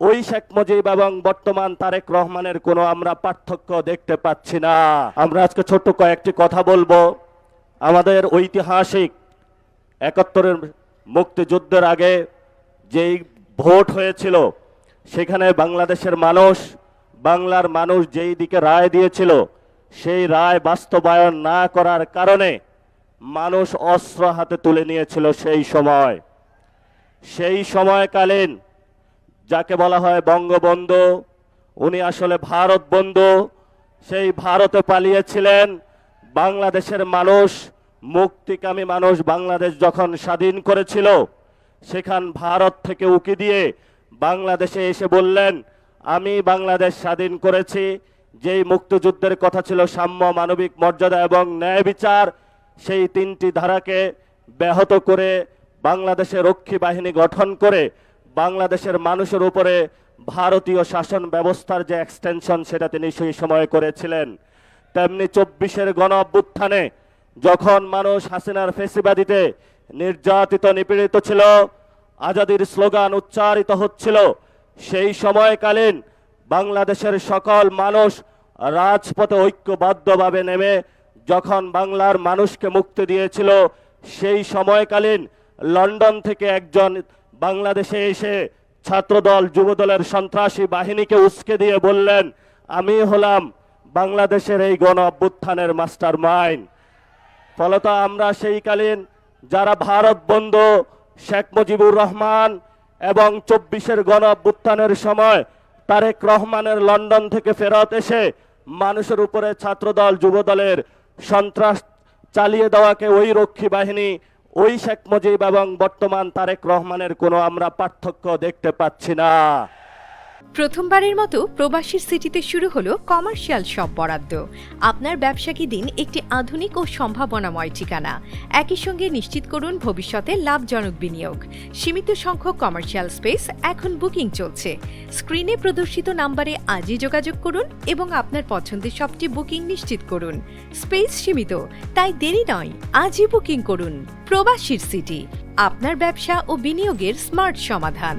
ওই শেখ মুজিব এবং বর্তমান তারেক রহমানের কোনো আমরা পার্থক্য দেখতে পাচ্ছি না। আমরা আজকে ছোট্ট কয়েকটি কথা বলবো। আমাদের ঐতিহাসিক ৭১-এর মুক্তিযুদ্ধের আগে যেই ভোট হয়েছিল, সেখানে বাংলাদেশের মানুষ, বাংলার মানুষ যেই দিকে রায় দিয়েছিল, সেই রায় বাস্তবায়ন না করার কারণে মানুষ অস্ত্র হাতে তুলে নিয়েছিল। সেই সময়কালীন যাকে বলা হয় বঙ্গবন্ধু, উনি আসলে ভারত বন্ধু, সেই ভারতে পালিয়েছিলেন। বাংলাদেশের মানুষ, মুক্তিকামী মানুষ বাংলাদেশ যখন স্বাধীন করেছিল, সেখান ভারত থেকে উকি দিয়ে বাংলাদেশে এসে বললেন, আমি বাংলাদেশ স্বাধীন করেছি। যেই মুক্তিযুদ্ধের কথা ছিল সাম্য, মানবিক মর্যাদা এবং ন্যায় বিচার, সেই তিনটি ধারাকে ব্যাহত করে বাংলাদেশে রক্ষী বাহিনী গঠন করে বাংলাদেশের মানুষের উপরে ভারতীয় শাসন ব্যবস্থার যে এক্সটেনশন, সেটা তিনি সেই সময় করেছিলেন। তেমনি ২৪-এর গণ অভ্যুত্থানে যখন মানুষ হাসিনার ফেসিবাদীতে নির্যাতিত, নিপীড়িত ছিল, আজাদির স্লোগান উচ্চারিত হচ্ছিল, সেই সময়কালীন বাংলাদেশের সকল মানুষ রাজপথে ঐক্যবদ্ধভাবে নেমে যখন বাংলার মানুষকে মুক্তি দিয়েছিল, সেই সময়কালীন লন্ডন থেকে একজন বাংলাদেশে এসে ছাত্রদল, যুবদলের সন্ত্রাসী বাহিনীকে উস্কে দিয়ে বললেন, আমি হলাম বাংলাদেশের এই গণ অভ্যুত্থানের মাস্টার মাইন্ড। ফলত আমরা সেইকালীন যারা ভারত বন্ধু, শেখ মুজিবুর রহমান এবং ২৪-এর গণ অভ্যুত্থানের সময় তারেক রহমানের লন্ডন থেকে ফেরত এসে মানুষের উপরে ছাত্রদল, যুবদলের সন্ত্রাস চালিয়ে দেওয়াকে ওই রক্ষী বাহিনী, ওই শেখ মুজিব এবং বর্তমান তারেক রহমানের কোনো আমরা পার্থক্য দেখতে পাচ্ছি না। প্রথমবারের মতো প্রবাসীর সিটিতে শুরু হলো কমার্শিয়াল শপ বরাদ্দ। আপনার ব্যবসাকে দিন একটি আধুনিক ও সম্ভাবনাময় ঠিকানা। একই সঙ্গে নিশ্চিত করুন ভবিষ্যতে লাভজনক বিনিয়োগ। সীমিত সংখ্যক কমার্শিয়াল স্পেস এখন বুকিং চলছে। স্ক্রিনে প্রদর্শিত নাম্বারে আজই যোগাযোগ করুন এবং আপনার পছন্দের শপটি বুকিং নিশ্চিত করুন। স্পেস সীমিত, তাই দেরি নয়, আজই বুকিং করুন। প্রবাসীর সিটি, আপনার ব্যবসা ও বিনিয়োগের স্মার্ট সমাধান।